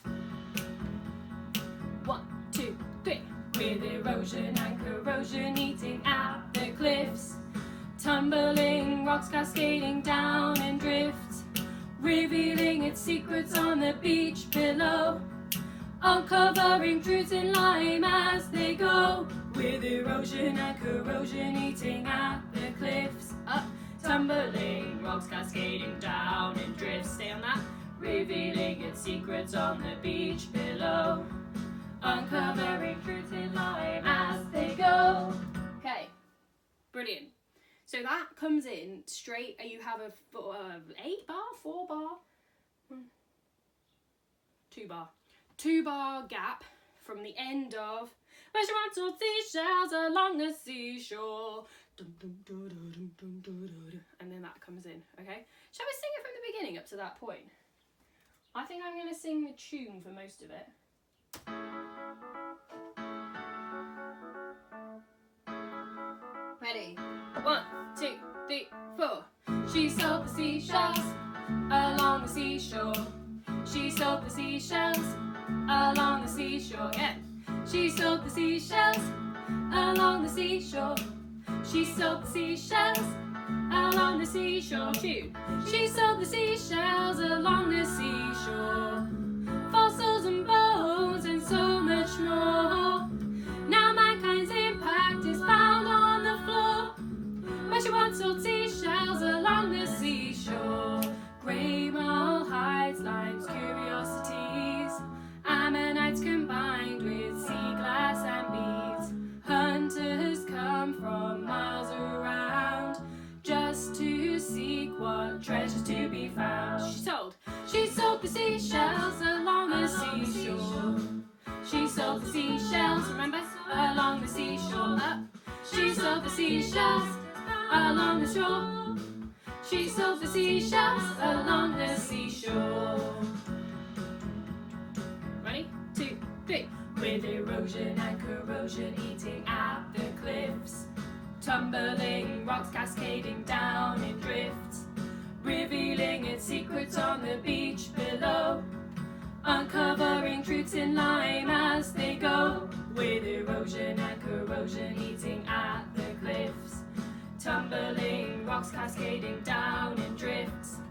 1, 2, 3. With erosion and corrosion eating at the cliffs, tumbling rocks cascading down in drifts, revealing its secrets on the beach below, uncovering truths in Lyme as they go. With erosion and corrosion eating at the cliffs, up, tumbling rocks cascading down in drifts, stay on that, revealing its secrets on the beach below, uncovering truths in Lyme as they go. Okay, brilliant. So that comes in straight, you have a 8 bar, 4 bar, 2 bar. 2 bar gap from the end of where she wants all seashells along the seashore. And then that comes in, okay? Shall we sing it from the beginning up to that point? I think I'm going to sing the tune for most of it. Ready? 1, 2, 3, 4. She sold the seashells along the seashore. She sold the seashells along the seashore. Yeah. She sold the seashells along the seashore. She sold the seashells along the seashore. Tune. She sold the seashells along the seashore. Fossils and bones and so much more. Now mankind's impact is found on the floor, where she once sold seashells along the seashore. Grey marl hides, Lyme's curiosities, ammonites combined with sea glass and beads. Hunters come from miles around just to seek what treasures to be found. She sold the seashells along the seashore. She sold the seashells, remember? Along the seashore, up. She sold the seashells along the shore. She sold the seashells along the seashore. Ready? 2, 3. With erosion and corrosion eating at the cliffs, tumbling rocks cascading down in drifts, revealing its secrets on the beach below, uncovering truths in Lyme as they go. With erosion and corrosion eating at the cliffs, tumbling rocks cascading down in drifts,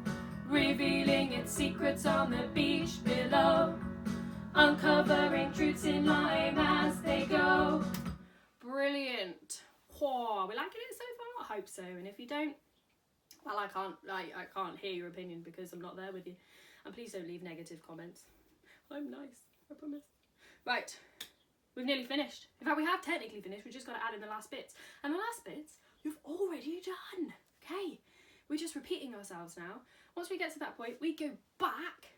revealing its secrets on the beach below, uncovering truths in Lyme as they go. Brilliant. Whoa, we liking it so far? I hope so. And if you don't, well, I can't hear your opinion because I'm not there with you. And please don't leave negative comments. I'm nice, I promise. Right, we've nearly finished. In fact, we have technically finished. We've just got to add in the last bits. And the last bits, you've already done. Okay, we're just repeating ourselves now. Once we get to that point, we go back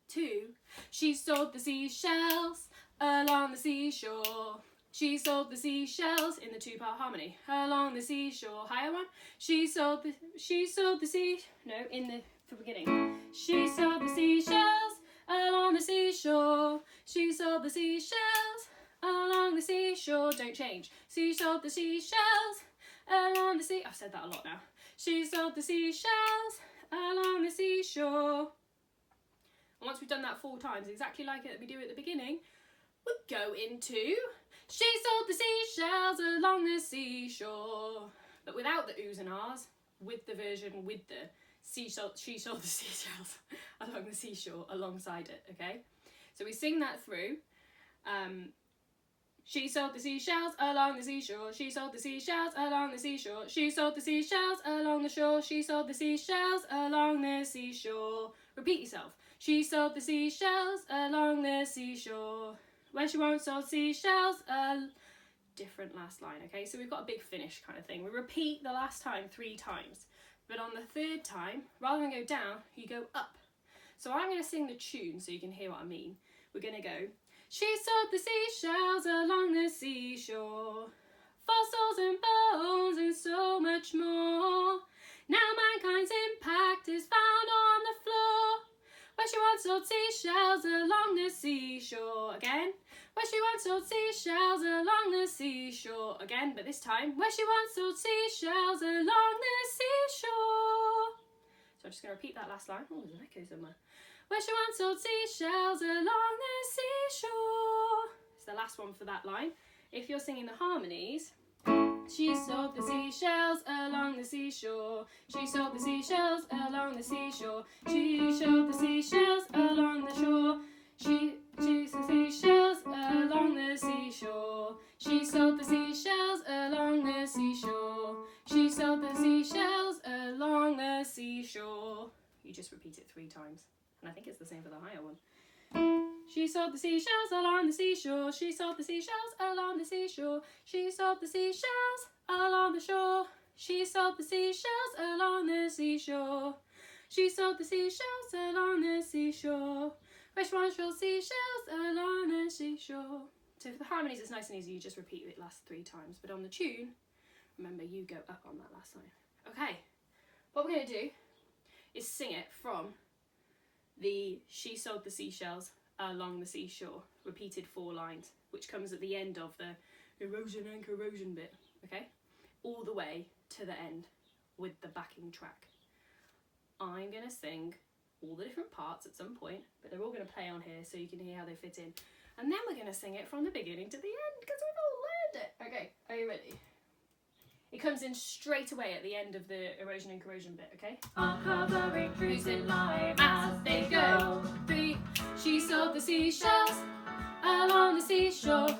to she sold the seashells along the seashore. She sold the seashells in the 2-part harmony along the seashore. Higher one. She sold the beginning. She sold the seashells along the seashore. She sold the seashells along the seashore. Don't change. She sold the seashells along the sea. I've said that a lot now. She sold the seashells along the seashore. And once we've done that 4 times, exactly like it we do at the beginning, we go into she sold the seashells along the seashore. But without the oohs and ahs, with the version with the she sold the seashells along the seashore alongside it, okay? So we sing that through. She sold the seashells along the seashore. She sold the seashells along the seashore. She sold the seashells along the shore. She sold the seashells along the seashore. Repeat yourself. She sold the seashells along the seashore. When she once sold seashells, different last line, okay? So we've got a big finish kind of thing. We repeat the last time 3 times. But on the 3rd time, rather than go down, you go up. So I'm going to sing the tune so you can hear what I mean. We're going to go, she sold the seashells along the seashore, fossils and bones and so much more. Now mankind's impact is found on the floor, where she once sold seashells along the seashore. Again. Where she once sold seashells along the seashore. Again, but this time. Where she once sold seashells along the seashore. So I'm just going to repeat that last line. Oh, there's an echo somewhere. Where she once sold seashells along the seashore. It's the last one for that line. If you're singing the harmonies, she sold the seashells along the seashore. She sold the seashells along the seashore. She sold the seashells along the shore. She sold the seashells along the seashore. She sold the seashells along the seashore. She sold the seashells along the seashore. You just repeat it 3 times. And I think it's the same for the higher one. She sold the seashells along the seashore. She sold the seashells along the seashore. She sold the seashells along the shore. She sold the seashells along the seashore. She sold the seashells along the seashore. Where she once sold seashells along the seashore. So for the harmonies, it's nice and easy. You just repeat it last 3 times. But on the tune, remember, you go up on that last line. Okay, what we're going to do is sing it from the She Sold the Seashells along the seashore, repeated 4 lines, which comes at the end of the erosion and corrosion bit, okay? All the way to the end with the backing track. I'm going to sing all the different parts at some point, but they're all going to play on here so you can hear how they fit in. And then we're going to sing it from the beginning to the end because we've all learned it. Okay, are you ready? It comes in straight away at the end of the erosion and corrosion bit, okay? Uncovering truths in life as they go. 3. She sold the seashells along the seashore.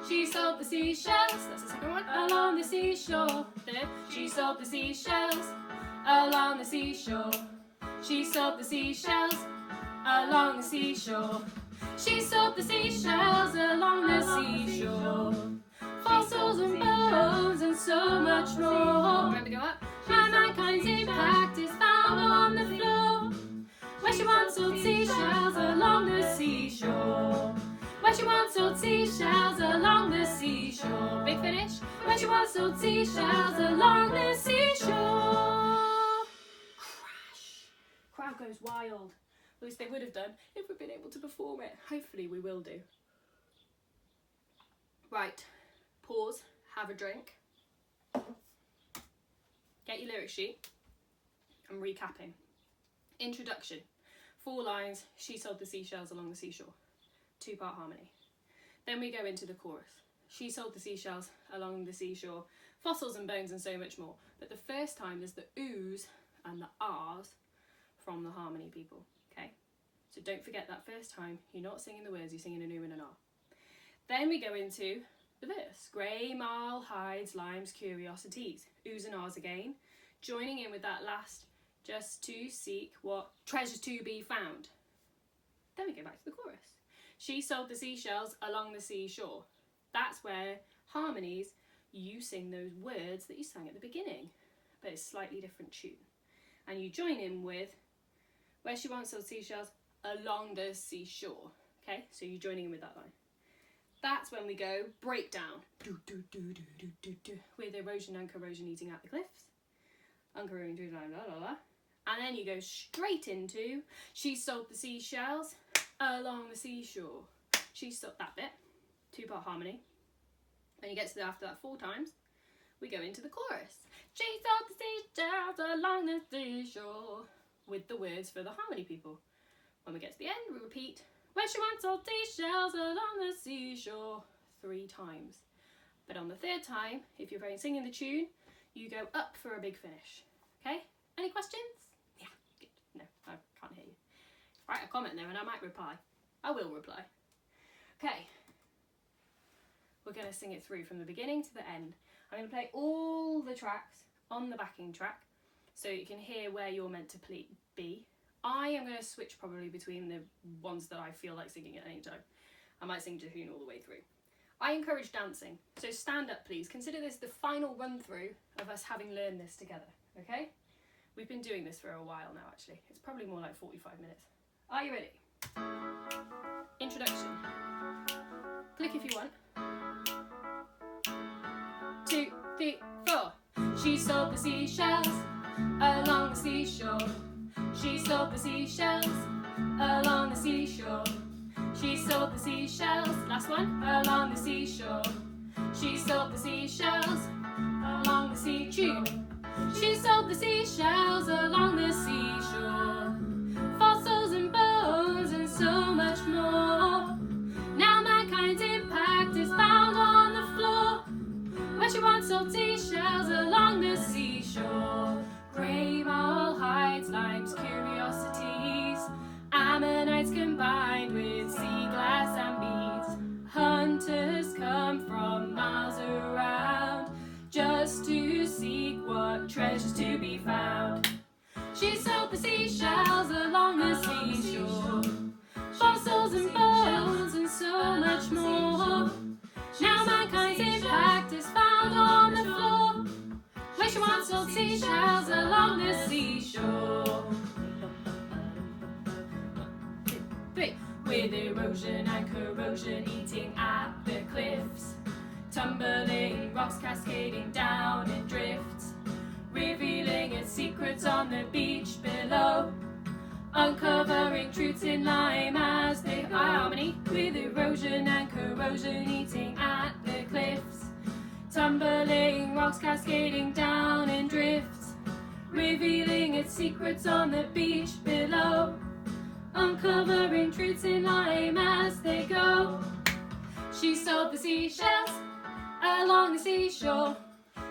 She sold the seashells, that's the second one, along the seashore. 3. She sold the seashells along the seashore. She sold the seashells along the seashore. She sold the seashells along the seashore. Fossils and bones and so much more. Remember to go up. And mankind's impact is found on the floor, where she once sold seashells along the seashore. Where she once sold seashells along the seashore. Big finish. Where she once sold seashells along the seashore. Crash. Crowd goes wild. At least they would have done if we'd been able to perform it. Hopefully we will do. Right. Pause, have a drink, get your lyric sheet. I'm recapping. Introduction, 4 lines, she sold the seashells along the seashore, 2-part harmony. Then we go into the chorus. She sold the seashells along the seashore, fossils and bones and so much more. But the first time there's the oohs and the ahs from the harmony people, okay? So don't forget that first time, you're not singing the words, you're singing an ooh and an ah. Then we go into the verse. Grey marl hides Lyme's curiosities. Oohs and ahs again. Joining in with that last, just to seek what treasures to be found. Then we go back to the chorus. She sold the seashells along the seashore. That's where harmonies, you sing those words that you sang at the beginning, but it's slightly different tune. And you join in with where she once sold seashells along the seashore. Okay, so you're joining in with that line. That's when we go breakdown. Do, do, do, do, do, do, do, with erosion and corrosion eating out the cliffs. Uncorroding, la la la la. And then you go straight into she sold the seashells along the seashore. She sold that bit. 2-part harmony. When you get to after that 4 times, we go into the chorus. She sold the seashells along the seashore. With the words for the harmony people. When we get to the end, we repeat. Where she once sold seashells along the seashore 3 times. But on the 3rd time, if you're singing the tune, you go up for a big finish. Okay? Any questions? Yeah, good. No, I can't hear you. Write a comment there and I might reply. I will reply. Okay. We're going to sing it through from the beginning to the end. I'm going to play all the tracks on the backing track so you can hear where you're meant to be. I am going to switch probably between the ones that I feel like singing at any time. I might sing Jehun all the way through. I encourage dancing, so stand up please. Consider this the final run through of us having learned this together, okay? We've been doing this for a while now actually. It's probably more like 45 minutes. Are you ready? Introduction. Click if you want. 2, 3, 4. She sold the seashells along the seashore. She sold the seashells along the seashore. She sold the seashells. Last one. Along the seashore. She sold the seashells along the sea. Tune. She sold the seashells along the seashore. Fossils and bones and so much more. Now mankind's impact is found on the floor, where she once sold seashells along the seashore. Grey marl hides, Lyme's curiosities, ammonites combined with sea glass and beads. Hunters come from miles around just to seek what treasures to be found. She sold the seashells along the seashore, fossils and bones and so much more. Now mankind's impact is found on the floor, where she once sold seashells along the seashore. Three. With erosion and corrosion eating at the cliffs, tumbling rocks cascading down in drifts, revealing its secrets on the beach below, uncovering truths in Lyme as they harmony. With erosion and corrosion eating at the cliffs, tumbling rocks cascading down in drifts, revealing its secrets on the beach below, uncovering truths in Lyme as they go. She sold the seashells along the seashore.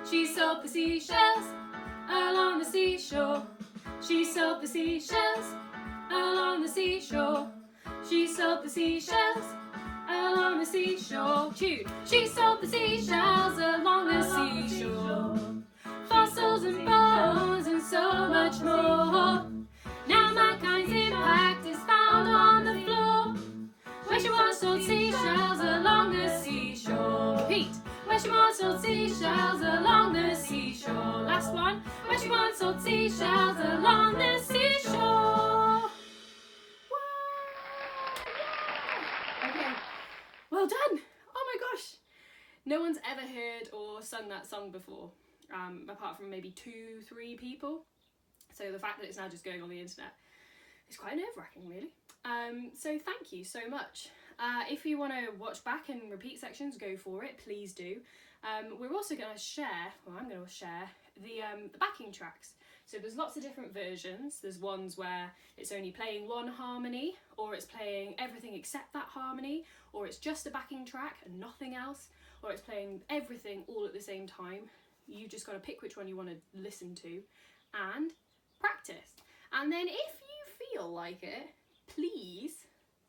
She sold the seashells along the seashore. She sold the seashells along the seashore. She sold the seashells along the seashore. Tune. She sold the seashells along the seashore. Fossils and bones and so much more. Now mankind's impact is found on the floor, where she once sold seashells along the seashore. Repeat. Where she once sold seashells along the seashore. Last one. Where she once sold seashells along the seashore. Okay, well done. Oh my gosh. No one's ever heard or sung that song before, apart from maybe 2-3 people. So the fact that it's now just going on the internet is quite nerve-wracking, really. So thank you so much. If you want to watch back and repeat sections, go for it, please do. We're also going to share, well, I'm going to share the backing tracks. So there's lots of different versions. There's ones where it's only playing one harmony, or it's playing everything except that harmony, or it's just a backing track and nothing else, or it's playing everything all at the same time. You just got to pick which one you want to listen to and practice. And then if you feel like it, please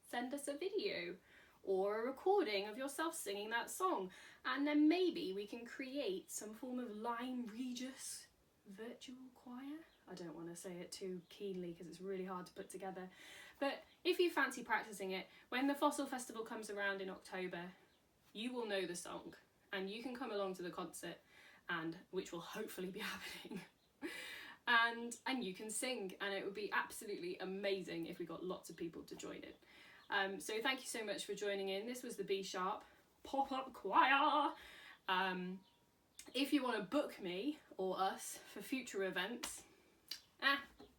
send us a video or a recording of yourself singing that song, and then maybe we can create some form of Lyme Regis virtual choir. I don't want to say it too keenly because it's really hard to put together, but if you fancy practicing it, when the Fossil Festival comes around in October, you will know the song and you can come along to the concert, and which will hopefully be happening. And you can sing, and it would be absolutely amazing if we got lots of people to join in. So thank you so much for joining in. This was the B Sharp pop-up choir. If you want to book me or us for future events,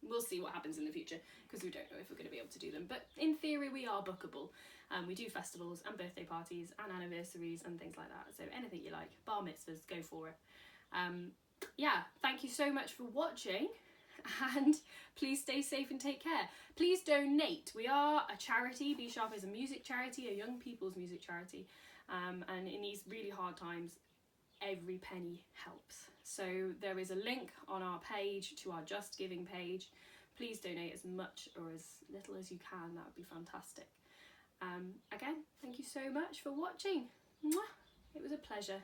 we'll see what happens in the future, because we don't know if we're going to be able to do them, but in theory we are bookable. We do festivals and birthday parties and anniversaries and things like that, so anything you like, bar mitzvahs, go for it. Yeah, thank you so much for watching, and please stay safe and take care. Please donate. We are a charity. B Sharp is a music charity, a young people's music charity, and in these really hard times, every penny helps. So there is a link on our page to our Just Giving page. Please donate as much or as little as you can. That would be fantastic. Again, thank you so much for watching. Mwah! It was a pleasure.